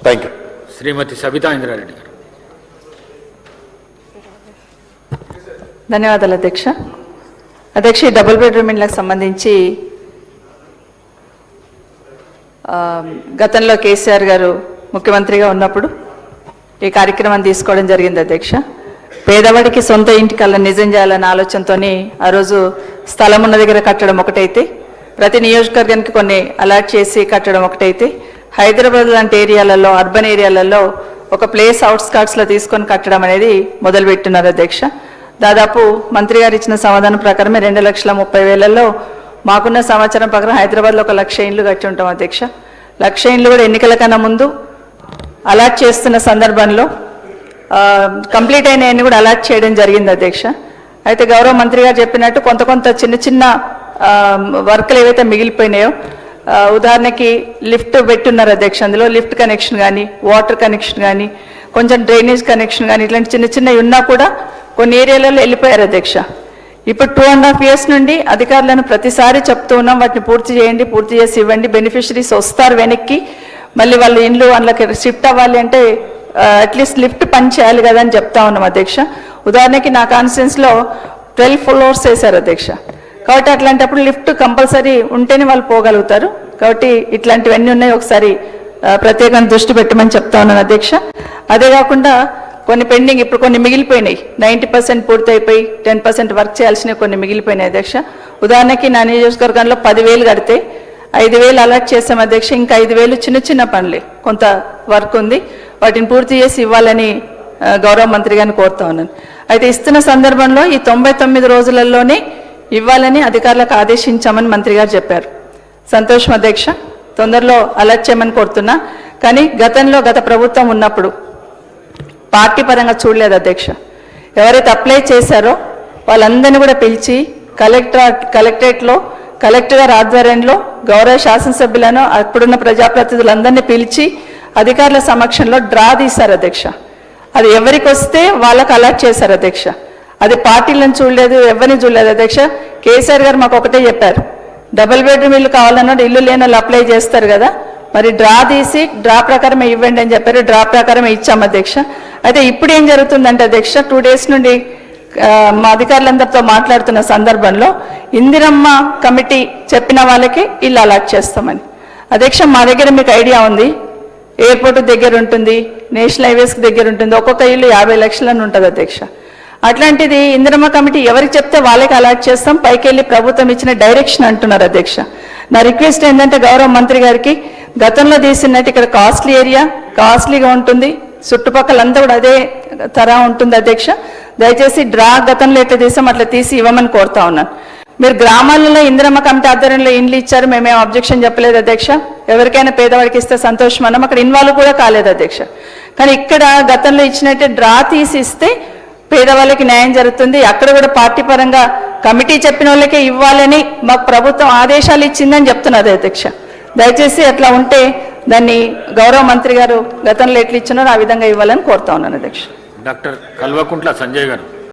Thank you. Shrimati Sabitha Indra Reddy garu. ధన్యవాదాలు అధ్యక్ష. అధ్యక్ష, ఈ డబుల్ బెడ్రూమ్ ఇళ్లకు సంబంధించి గతంలో కేసీఆర్ గారు ముఖ్యమంత్రిగా ఉన్నప్పుడు ఈ కార్యక్రమాన్ని తీసుకోవడం జరిగింది అధ్యక్ష. పేదవాడికి సొంత ఇంటి కళ్ళ నిజం చేయాలన్న ఆలోచనతో ఆ రోజు స్థలం ఉన్న దగ్గర కట్టడం ఒకటైతే, ప్రతి నియోజకవర్గానికి కొన్ని అలాట్ చేసి కట్టడం ఒకటైతే, హైదరాబాద్ లాంటి ఏరియాలలో, అర్బన్ ఏరియాలలో ఒక ప్లేస్ అవుట్స్కట్స్లో తీసుకొని కట్టడం అనేది మొదలుపెట్టున్నారు అధ్యక్ష. దాదాపు మంత్రి గారు ఇచ్చిన సమాధానం ప్రకారమే 2,30,000లో మాకున్న సమాచారం ప్రకారం హైదరాబాద్లో 1,00,000 ఇండ్లు కట్టి ఉంటాం అధ్యక్ష. 1,00,000 ఇండ్లు కూడా ఎన్నికల కన్నా ముందు అలాట్ చేస్తున్న సందర్భంలో కంప్లీట్ అయినవన్నీ కూడా అలాట్ చేయడం జరిగింది అధ్యక్ష. అయితే గౌరవ మంత్రి గారు చెప్పినట్టు కొంత చిన్న చిన్న వర్క్లు ఏవైతే మిగిలిపోయినాయో, ఉదాహరణకి లిఫ్ట్ పెట్టున్నారు అధ్యక్ష. అందులో లిఫ్ట్ కనెక్షన్ కానీ, వాటర్ కనెక్షన్ కానీ, కొంచెం డ్రైనేజ్ కనెక్షన్ కానీ, ఇట్లాంటి చిన్న చిన్నవి ఉన్నా కూడా కొన్ని ఏరియాలలో వెళ్ళిపోయారు అధ్యక్ష. ఇప్పుడు 2.5 years నుండి అధికారులను ప్రతిసారి చెప్తూ ఉన్నాం, వాటిని పూర్తి చేయండి, పూర్తి చేసి ఇవ్వండి. బెనిఫిషరీస్ వస్తారు వెనక్కి, మళ్ళీ వాళ్ళ ఇండ్లు వాళ్ళకి షిఫ్ట్ అవ్వాలి అంటే అట్లీస్ట్ లిఫ్ట్ పని చేయాలి కదా అని చెప్తా ఉన్నాం అధ్యక్ష. ఉదాహరణకి నా కాన్స్టిట్యున్సీలో 12 floors వేశారు అధ్యక్ష. కాబట్టి అట్లాంటప్పుడు లిఫ్ట్ కంపల్సరీ ఉంటేనే వాళ్ళు పోగలుగుతారు. కాబట్టి ఇట్లాంటివన్నీ ఉన్నాయి, ఒకసారి ప్రత్యేకంగా దృష్టి పెట్టమని చెప్తా ఉన్నాను అధ్యక్ష. అదే కాకుండా కొన్ని పెండింగ్, ఇప్పుడు కొన్ని మిగిలిపోయినాయి, 90% పూర్తి అయిపోయి 10% వర్క్ చేయాల్సినవి కొన్ని మిగిలిపోయినాయి అధ్యక్ష. ఉదాహరణకి నా నియోజకవర్గంలో 10,000 కడితే 5,000 అలాట్ చేసాం అధ్యక్ష. ఇంకా 5,000 చిన్న చిన్న పనులే, కొంత వర్క్ ఉంది, వాటిని పూర్తి చేసి ఇవ్వాలని గౌరవ మంత్రి గారిని కోరుతా ఉన్నాను. అయితే ఇస్తున్న సందర్భంలో ఈ 99 రోజులలోనే ఇవ్వాలని అధికారులకు ఆదేశించామని మంత్రి గారు చెప్పారు. సంతోషం అధ్యక్ష, తొందరలో అలాట్ చేయమని కోరుతున్నా. కానీ గత ప్రభుత్వం ఉన్నప్పుడు పార్టీ పరంగా చూడలేదు అధ్యక్ష. ఎవరైతే అప్లై చేశారో వాళ్ళందరినీ కూడా పిలిచి కలెక్టరేట్లో కలెక్టర్ గారి ఆధ్వర్యంలో గౌరవ శాసనసభ్యులను, అప్పుడున్న ప్రజాప్రతినిధులందరినీ పిలిచి అధికారుల సమక్షంలో డ్రా తీశారు అధ్యక్ష. అది ఎవరికి వస్తే వాళ్ళకు అలాట్ చేశారు అధ్యక్ష. అది పార్టీలను చూడలేదు, ఎవరిని చూడలేదు అధ్యక్ష. కేసీఆర్ గారు మాకు ఒకటే చెప్పారు, డబుల్ బెడ్రూమ్ ఇల్లు కావాలన్నాడు, ఇల్లు లేని వాళ్ళు అప్లై చేస్తారు కదా, మరి డ్రా తీసి డ్రా ప్రకారమే ఇవ్వండి అని చెప్పారు. డ్రా ప్రకారమే ఇచ్చాం అధ్యక్ష. అయితే ఇప్పుడు ఏం జరుగుతుందంటే అధ్యక్ష, 2 days నుండి మా అధికారులందరితో మాట్లాడుతున్న సందర్భంలో ఇందిరమ్మ కమిటీ చెప్పిన వాళ్ళకి ఇల్లు అలాట్ చేస్తామని. అధ్యక్ష, మా దగ్గర మీకు ఐడియా ఉంది, ఎయిర్పోర్ట్ దగ్గర ఉంటుంది, నేషనల్ హైవేస్కి దగ్గర ఉంటుంది, ఒక్కొక్క ఇల్లు 50 లక్షలని ఉంటుంది అధ్యక్ష. అట్లాంటిది ఇందిరమ్మ కమిటీ ఎవరికి చెప్తే వాళ్ళకి అలాట్ చేస్తాం, పైకి వెళ్ళి ప్రభుత్వం ఇచ్చిన డైరెక్షన్ అంటున్నారు అధ్యక్ష. నా రిక్వెస్ట్ ఏంటంటే గౌరవ మంత్రి గారికి, గతంలో తీసినట్టు ఇక్కడ కాస్ట్లీ ఏరియా, కాస్ట్లీగా ఉంటుంది, చుట్టుపక్కలంతా కూడా అదే తరా ఉంటుంది అధ్యక్ష. దయచేసి డ్రా గతంలో ఎట్లా తీసాం అట్లా తీసి ఇవ్వమని కోరుతా ఉన్నాను. మీరు గ్రామాలలో ఇందిరమ్మ కమిటీ ఆధ్వర్యంలో ఇండ్లు ఇచ్చారు, మేమేం అబ్జెక్షన్ చెప్పలేదు అధ్యక్ష. ఎవరికైనా పేదవాడికి ఇస్తే సంతోషం అన్నాం, అక్కడ ఇన్వాల్వ్ కూడా కాలేదు అధ్యక్ష. కానీ ఇక్కడ గతంలో ఇచ్చినట్టే డ్రా తీసి ఇస్తే పేదవాళ్ళకి న్యాయం జరుగుతుంది. అక్కడ కూడా పార్టీ పరంగా కమిటీ చెప్పిన వాళ్ళకే ఇవ్వాలని మాకు ప్రభుత్వం ఆదేశాలు ఇచ్చిందని చెప్తున్నది అధ్యక్ష. దయచేసి అట్లా ఉంటే దాన్ని గౌరవ మంత్రి గారు గతంలో ఎట్లు ఇచ్చినారో ఆ విధంగా ఇవ్వాలని కోరుతా ఉన్నాను అధ్యక్ష. డాక్టర్ కల్వకుంట్ల సంజయ్ గారు.